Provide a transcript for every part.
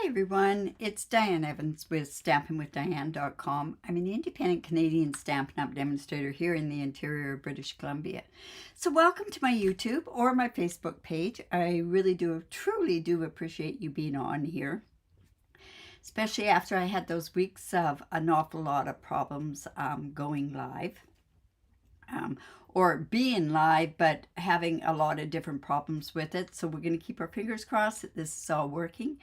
Hi everyone, it's Diane Evans with stampinwithdiane.com. I'm an independent Canadian Stampin' Up demonstrator here in the interior of British Columbia. So welcome to my YouTube or my Facebook page. I really truly do appreciate you being on here, especially after I had those weeks of an awful lot of problems going live. Or being live, but having a lot of different problems with it. So we're going to keep our fingers crossed that this is all working.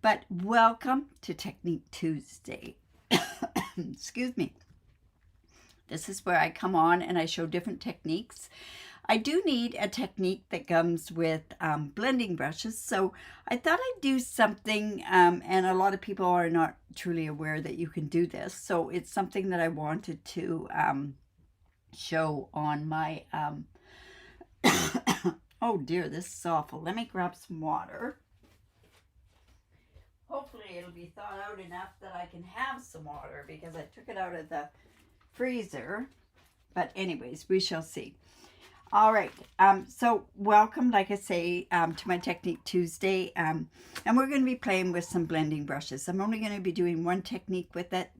But welcome to Technique Tuesday. Excuse me. This is where I come on and I show different techniques. I do need a technique that comes with blending brushes. So I thought I'd do something, and a lot of people are not truly aware that you can do this. So it's something that I wanted to show on my oh dear, this is awful. Let me grab some water. Hopefully it'll be thawed out enough that I can have some water, because I took it out of the freezer. But anyways, we shall see. All right, so welcome, like I say, to my Technique Tuesday, and we're going to be playing with some blending brushes. I'm only going to be doing one technique with it,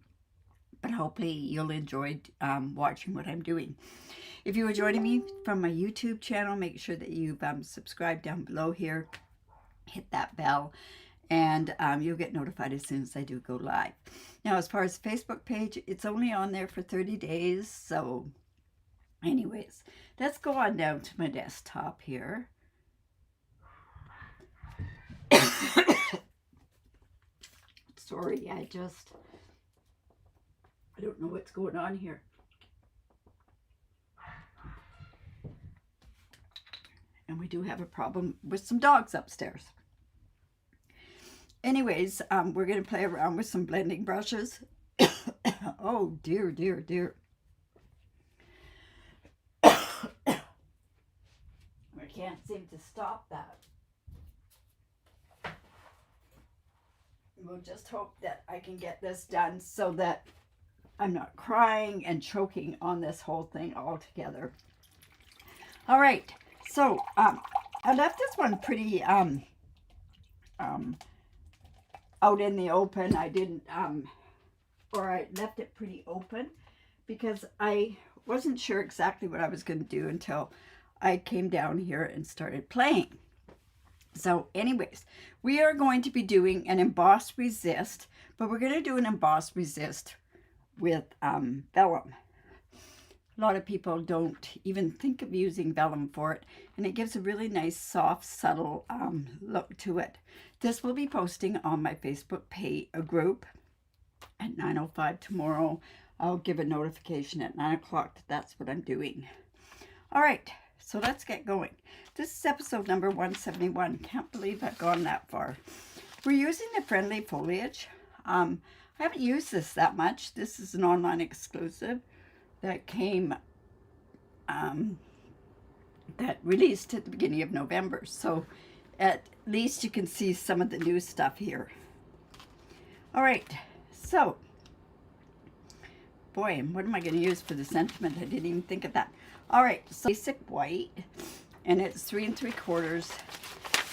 but hopefully you'll enjoy watching what I'm doing. If you are joining me from my YouTube channel, make sure that you've subscribed down below here. Hit that bell, and you'll get notified as soon as I do go live. Now, as far as the Facebook page, it's only on there for 30 days. So anyways, let's go on down to my desktop here. Sorry, I don't know what's going on here. And we do have a problem with some dogs upstairs. Anyways, we're going to play around with some blending brushes. Oh, dear, dear, dear. I can't seem to stop that. We'll just hope that I can get this done so that I'm not crying and choking on this whole thing altogether. All right, so I left this one pretty out in the open. I didn't, or I left it pretty open because I wasn't sure exactly what I was going to do until I came down here and started playing. So anyways, we are going to be doing an emboss resist, but we're going to do an emboss resist with vellum. A lot of people don't even think of using vellum for it, and it gives a really nice, soft, subtle look to it. This will be posting on my Facebook page group at 9:05 tomorrow. I'll give a notification at 9 o'clock that that's what I'm doing. All right, so let's get going. This is episode number 171. Can't believe I've gone that far. We're using the Friendly Foliage. I haven't used this that much. This is an online exclusive that came, that released at the beginning of November. So at least you can see some of the new stuff here. All right, so, boy, what am I going to use for the sentiment? I didn't even think of that. All right, so basic white, and it's 3 3/4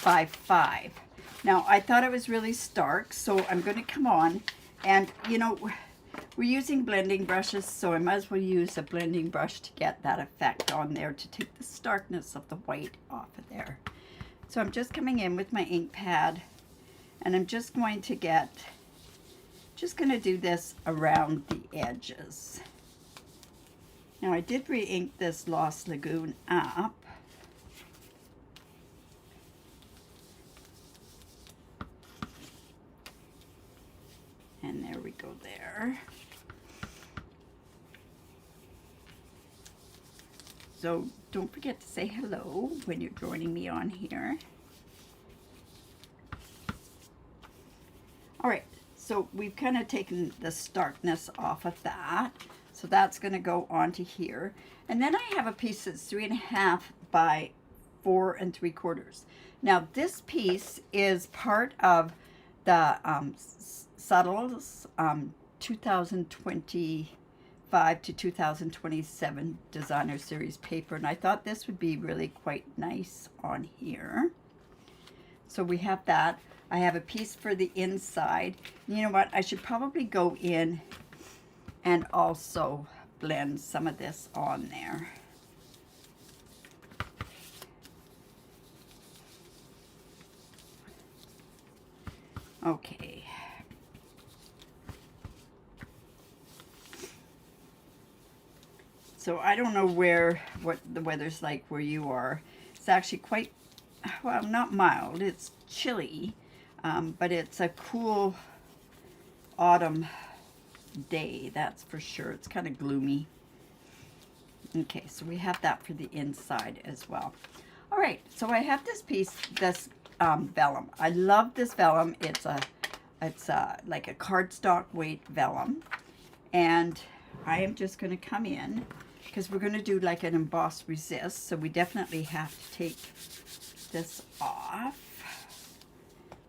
by 5. Now, I thought it was really stark, so I'm going to come on. And, you know, we're using blending brushes, so I might as well use a blending brush to get that effect on there, to take the starkness of the white off of there. So I'm just coming in with my ink pad, and I'm just going to do this around the edges. Now, I did re-ink this Lost Lagoon up. And there we go there. So don't forget to say hello when you're joining me on here. All right, so we've kind of taken the starkness off of that. So that's going to go onto here. And then I have a piece that's 3 1/2 by 4 3/4. Now this piece is part of the Subtles 2025 to 2027 designer series paper, and I thought this would be really quite nice on here. So we have that. I have a piece for the inside. You know what? I should probably go in and also blend some of this on there. Okay. So I don't know what the weather's like where you are. It's actually quite, well, not mild. It's chilly, but it's a cool autumn day, that's for sure. It's kind of gloomy. Okay, so we have that for the inside as well. All right, so I have this piece, this vellum. I love this vellum. It's like a cardstock weight vellum, and I am just going to come in because we're going to do like an emboss resist, so we definitely have to take this off.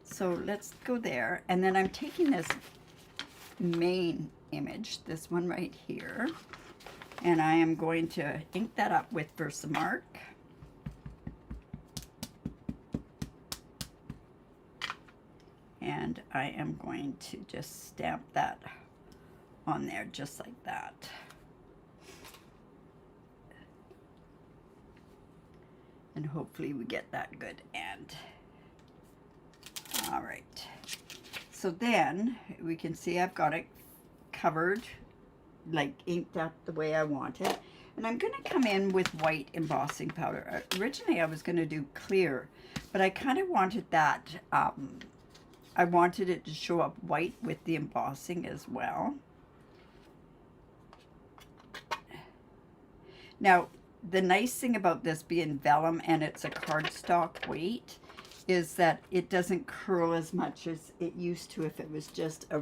So let's go there, and then I'm taking this main image, this one right here, and I am going to ink that up with Versamark. And I am going to just stamp that on there just like that. And hopefully we get that good. And all right. So then we can see I've got it covered, like inked up the way I want it. And I'm going to come in with white embossing powder. Originally I was going to do clear, but I kind of wanted that, I wanted it to show up white with the embossing as well. Now, the nice thing about this being vellum and it's a cardstock weight is that it doesn't curl as much as it used to if it was just a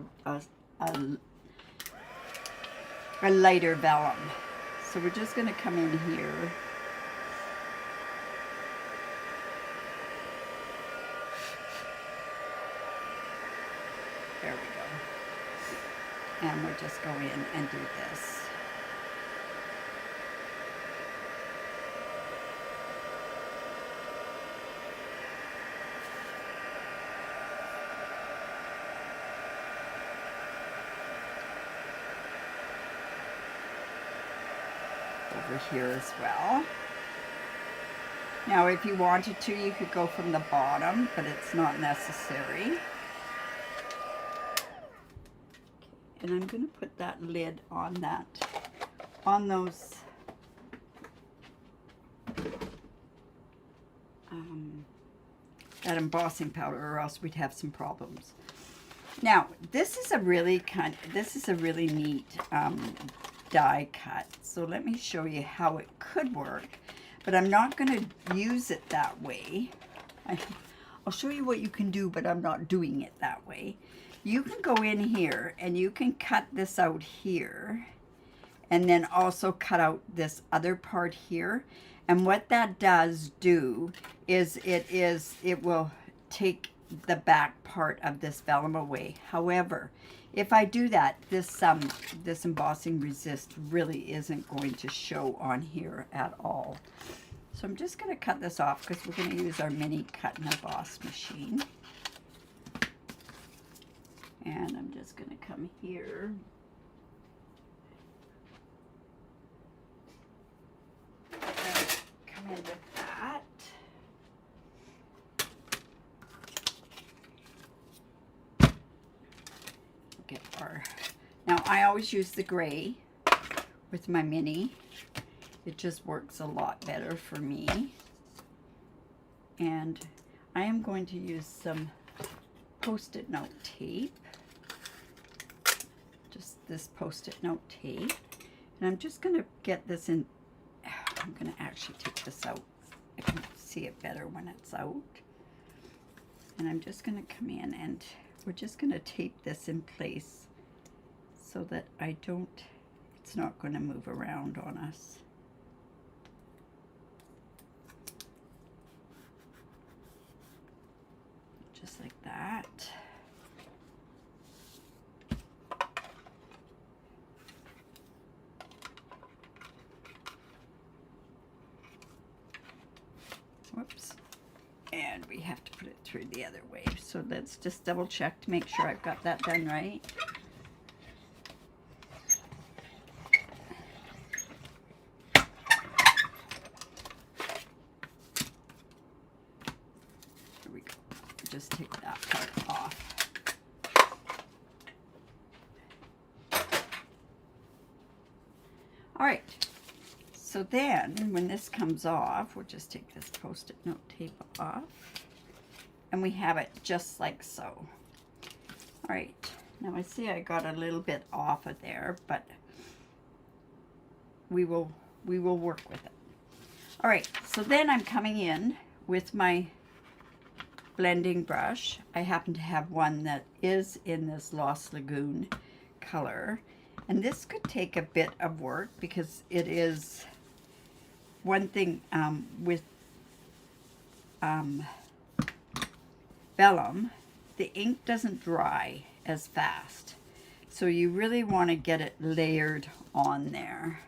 lighter vellum. So we're just going to come in here. There we go. And we'll just go in and do this. Over here as well. Now if you wanted to, you could go from the bottom, but it's not necessary. And I'm going to put that lid on that, on those that embossing powder, or else we'd have some problems. Now this is a really neat die cut. So let me show you how it could work, but I'm not going to use it that way. I'll show you what you can do, but I'm not doing it that way. You can go in here and you can cut this out here and then also cut out this other part here. And what that does do is it will take the back part of this vellum away. However, if I do that, this embossing resist really isn't going to show on here at all. So I'm just going to cut this off because we're going to use our mini cut and emboss machine. And I'm just going to come here. Come in with that. Get our, now I always use the gray with my mini. It just works a lot better for me. And I am going to use some Post-it note tape. Just this Post-it note tape. And I'm just going to get this in. I'm going to actually take this out. I can see it better when it's out. And I'm just going to come in and we're just going to tape this in place so that it's not going to move around on us. Just like that. Whoops. And we have to put it through the other way. So let's just double check to make sure I've got that done right. Here we go. Just take that part off. All right. So then, when this comes off, we'll just take this Post-it note tape off. And we have it just like so. All right. Now I see I got a little bit off of there, but we will work with it. All right. So then I'm coming in with my blending brush. I happen to have one that is in this Lost Lagoon color. And this could take a bit of work because it is... One thing with vellum, the ink doesn't dry as fast. So you really want to get it layered on there.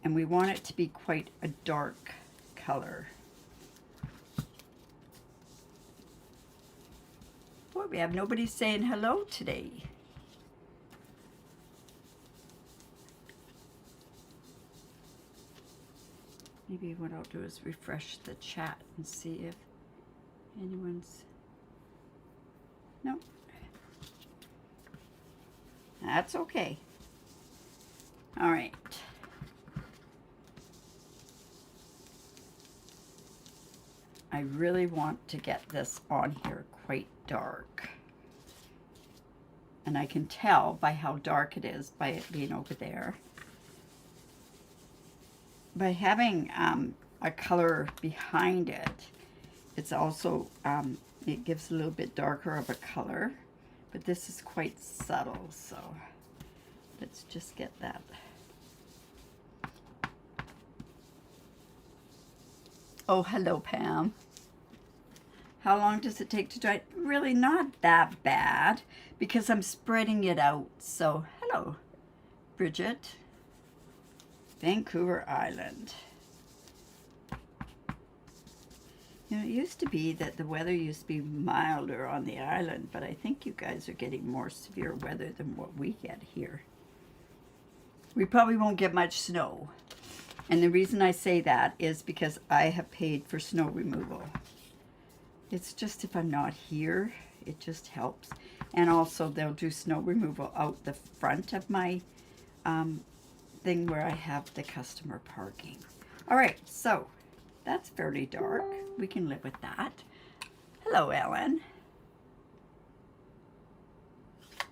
And we want it to be quite a dark color. Boy, we have nobody saying hello today. Maybe what I'll do is refresh the chat and see if anyone's... No. That's okay. All right. I really want to get this on here quite dark. And I can tell by how dark it is by it being over there. By having a color behind it, it's also, it gives a little bit darker of a color, but this is quite subtle, so let's just get that. Oh, hello, Pam. How long does it take to dry? Really not that bad, because I'm spreading it out, so hello, Bridget. Vancouver Island. You know, it used to be that the weather used to be milder on the island, but I think you guys are getting more severe weather than what we get here. We probably won't get much snow. And the reason I say that is because I have paid for snow removal. It's just if I'm not here, it just helps. And also they'll do snow removal out the front of my thing where I have the customer parking. All right, so that's fairly dark. We can live with that. Hello, Ellen.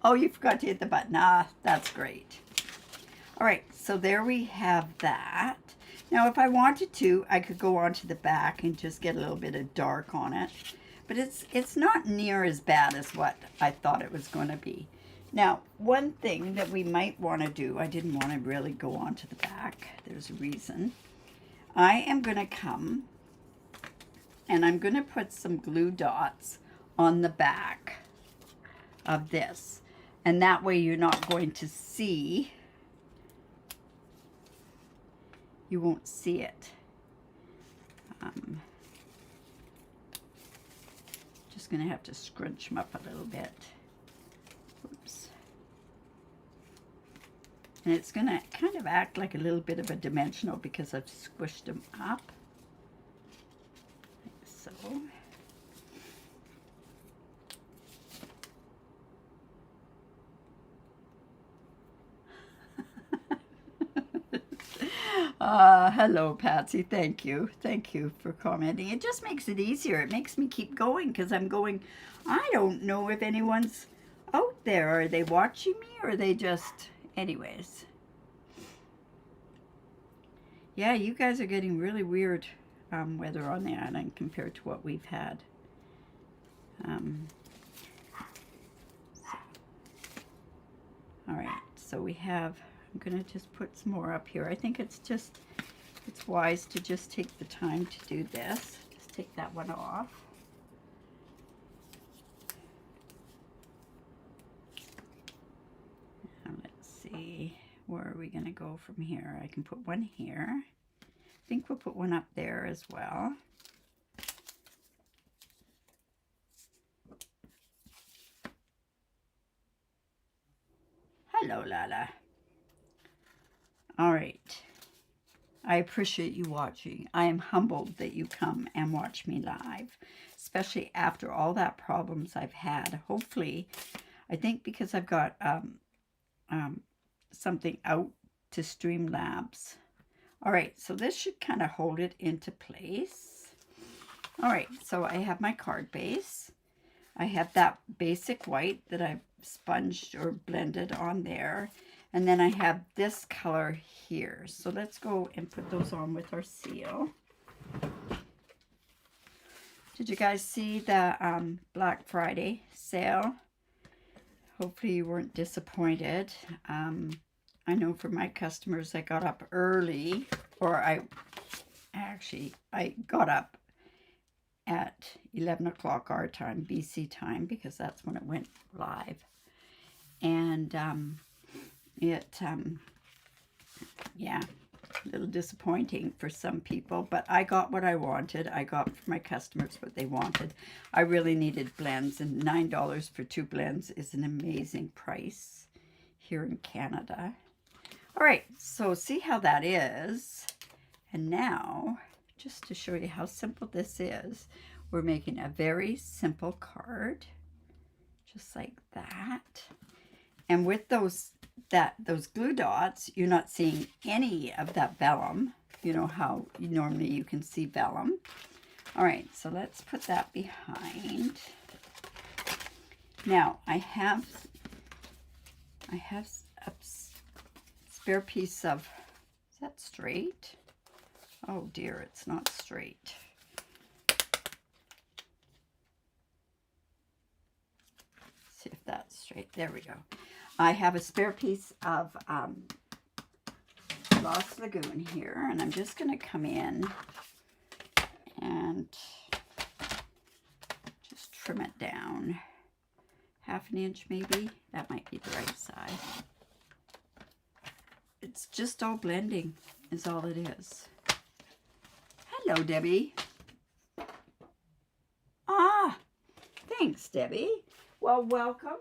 Oh, you forgot to hit the button. Ah, that's great. All right, so there we have that. Now, if I wanted to, I could go onto the back and just get a little bit of dark on it. But it's not near as bad as what I thought it was going to be. Now, one thing that we might want to do, I didn't want to really go onto the back. There's a reason. I am going to come and I'm going to put some glue dots on the back of this. And that way you're not going to see, you won't see it. Just going to have to scrunch them up a little bit. Oops. And it's going to kind of act like a little bit of a dimensional because I've squished them up. Like so. Hello, Patsy. Thank you. Thank you for commenting. It just makes it easier. It makes me keep going because I'm going, I don't know if anyone's out there. Are they watching me or are they just, anyways. Yeah, you guys are getting really weird weather on the island compared to what we've had. All right, so we have, I'm going to just put some more up here. I think it's wise to just take the time to do this. Just take that one off. And let's see, where are we going to go from here? I can put one here. I think we'll put one up there as well. Hello, Lala. All right. I appreciate you watching. I am humbled that you come and watch me live, especially after all that problems I've had. Hopefully, I think because I've got something out to Streamlabs. All right, so this should kind of hold it into place. All right, so I have my card base. I have that basic white that I've sponged or blended on there. And then I have this color here. So let's go and put those on with our seal. Did you guys see the Black Friday sale? Hopefully you weren't disappointed. I know for my customers, I got up early, or I got up at 11 o'clock our time, BC time, because that's when it went live. And yeah, a little disappointing for some people, but I got what I wanted. I got for my customers what they wanted. I really needed blends, and $9 for 2 blends is an amazing price here in Canada. All right, so see how that is. And now, just to show you how simple this is, we're making a very simple card, just like that. And with those glue dots, you're not seeing any of that vellum. You know how normally you can see vellum. All right, so let's put that behind. Now I have a spare piece of, is that straight? Oh dear, it's not straight. See if that's straight. There we go. I have a spare piece of Lost Lagoon here, and I'm just going to come in and just trim it down. 1/2 inch maybe. That might be the right size. It's just all blending is all it is. Hello, Debbie. Ah, thanks, Debbie. Well, welcome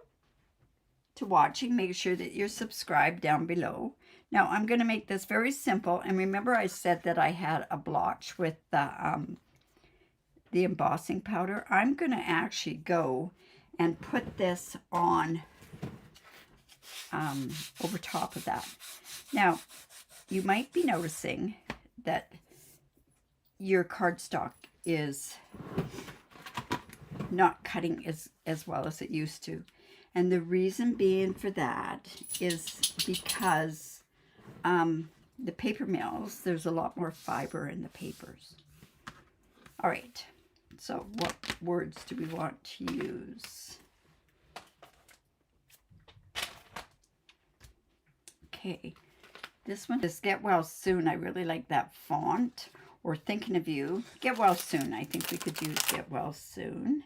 to watching. Make sure that you're subscribed down below. Now I'm going to make this very simple, and remember I said that I had a blotch with the embossing powder. I'm going to actually go and put this on over top of that. Now you might be noticing that your cardstock is not cutting as well as it used to. And the reason being for that is because the paper mills, there's a lot more fiber in the papers. All right, so what words do we want to use? Okay, this one is Get Well Soon. I really like that font. Or Thinking of You. Get Well Soon. I think we could use Get Well Soon.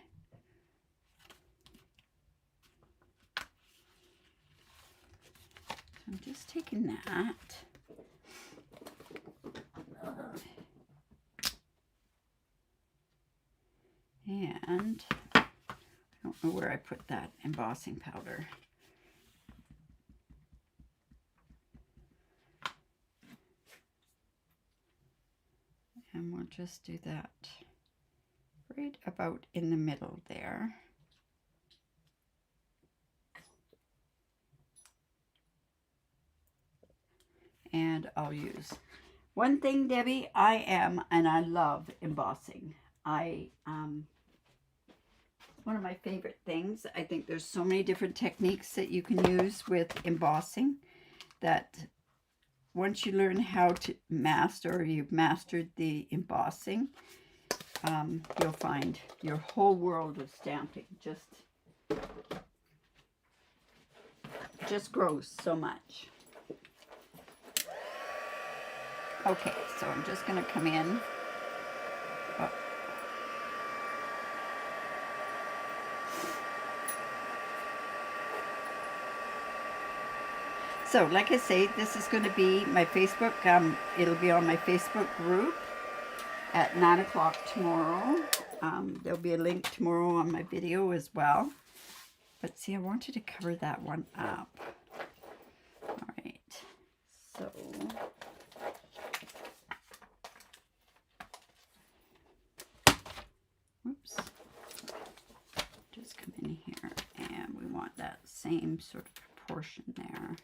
I'm just taking that. And I don't know where I put that embossing powder. And we'll just do that right about in the middle there. And I'll use one thing, Debbie. I love embossing. One of my favorite things. I think there's so many different techniques that you can use with embossing that once you learn how to master, or you've mastered the embossing, you'll find your whole world of stamping just grows so much. Okay, so I'm just going to come in. Oh. So, like I say, this is going to be my Facebook. It'll be on my Facebook group at 9 o'clock tomorrow. There'll be a link tomorrow on my video as well. But see, I wanted to cover that one up. So oops, just come in here and we want that same sort of proportion there.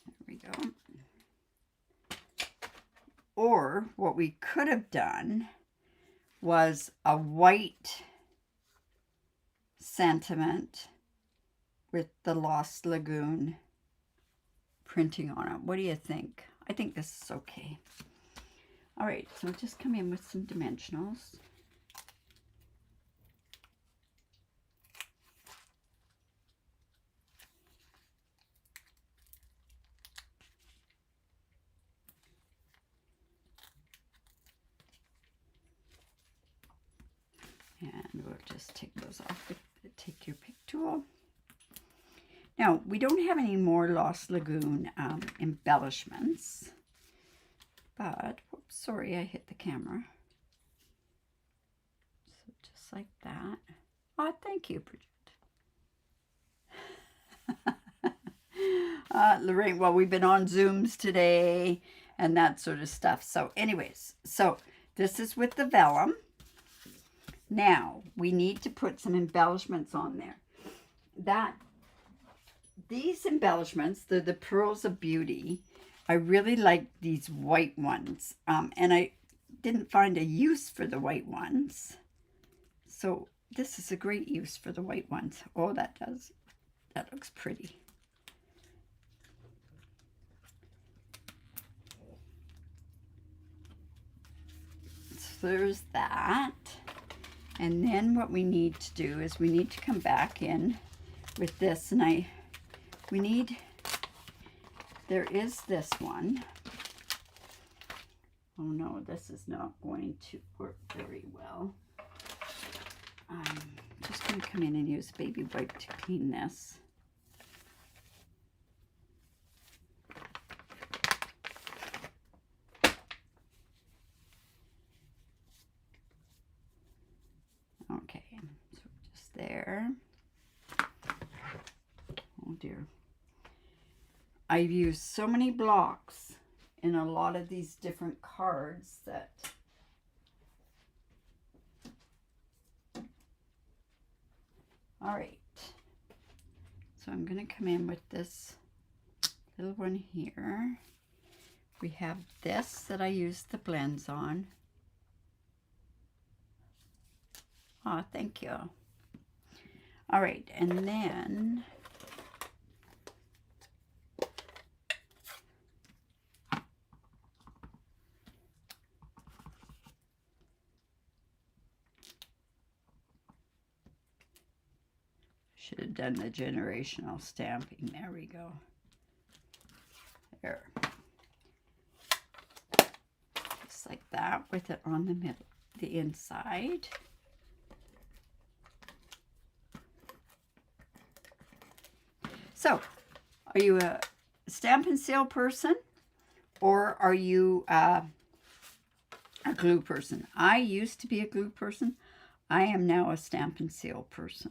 There we go. Or what we could have done was a white sentiment with the Lost Lagoon printing on it. What do you think? I think this is okay. All right, so just come in with some dimensionals. And we'll just take those off. Take your pick tool. Now, we don't have any more Lost Lagoon embellishments. But, whoops, sorry, I hit the camera. So just like that. Oh, thank you, Bridget. Lorraine, well, we've been on Zooms today and that sort of stuff. So anyways, so this is with the vellum. Now, we need to put some embellishments on there. These embellishments, they're the Pearls of Beauty. I really like these white ones. And I didn't find a use for the white ones. So this is a great use for the white ones. Oh, that looks pretty. So there's that. And then what we need to do is we need to come back in with this, and there is this one. Oh no, this is not going to work very well. I'm just going to come in and use a baby wipe to clean this. Okay, so just there. Oh dear. I've used so many blocks in a lot of these different cards that all right. So I'm going to come in with this little one here. We have this that I used the blends on. Oh, thank you. All right, and then should have done the generational stamping. There we go. There. Just like that with it on the middle, the inside. So, are you a stamp and seal person, or are you a glue person? I used to be a glue person. I am now a stamp and seal person.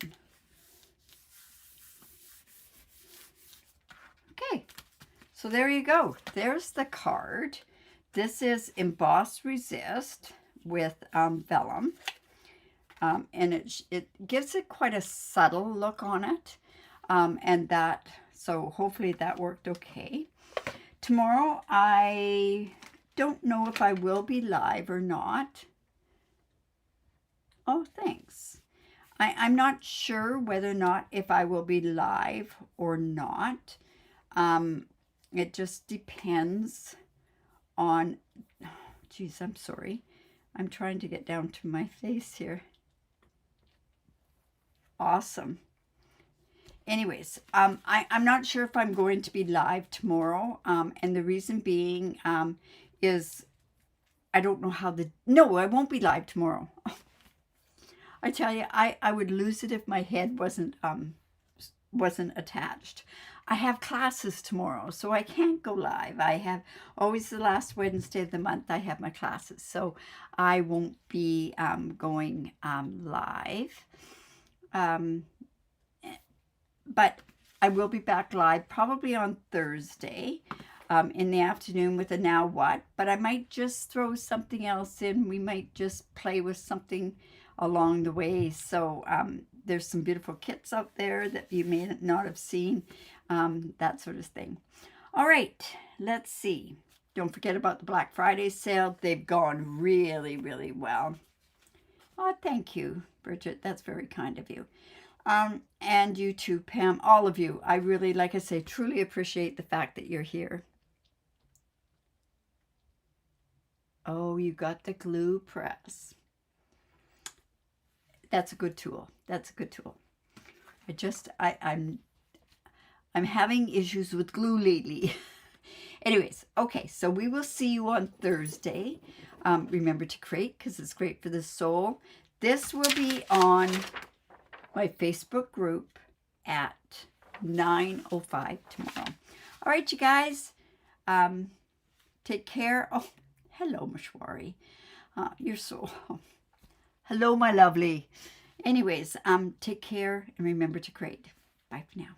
Okay, so there you go. There's the card. This is Emboss Resist with vellum, and it gives it quite a subtle look on it. So hopefully that worked okay. Tomorrow, I don't know if I will be live or not. Oh, thanks. I'm not sure whether or not if I will be live or not. It just depends on, geez, I'm sorry. I'm trying to get down to my face here. Awesome. Anyways, I'm not sure if I'm going to be live tomorrow, and the reason being is I don't know how no, I won't be live tomorrow. I tell you, I would lose it if my head wasn't attached. I have classes tomorrow, so I can't go live. I have always the last Wednesday of the month, I have my classes, so I won't be going live. But I will be back live probably on Thursday in the afternoon with a Now What, but I might just throw something else in. We might just play with something along the way. So there's some beautiful kits out there that you may not have seen, that sort of thing. All right, let's see. Don't forget about the Black Friday sale. They've gone really, really well. Oh, thank you, Bridget. That's very kind of you. And you too, Pam, all of you. I really, like I say, truly appreciate the fact that you're here. Oh, you got the glue press. That's a good tool. That's a good tool. I'm having issues with glue lately. Anyways, okay, so we will see you on Thursday. Remember to crate because it's great for the soul. This will be on my Facebook group at 9:05 tomorrow. All right, you guys, take care. Oh, hello, Mashwari. You're so... Hello, my lovely. Anyways, take care and remember to crate. Bye for now.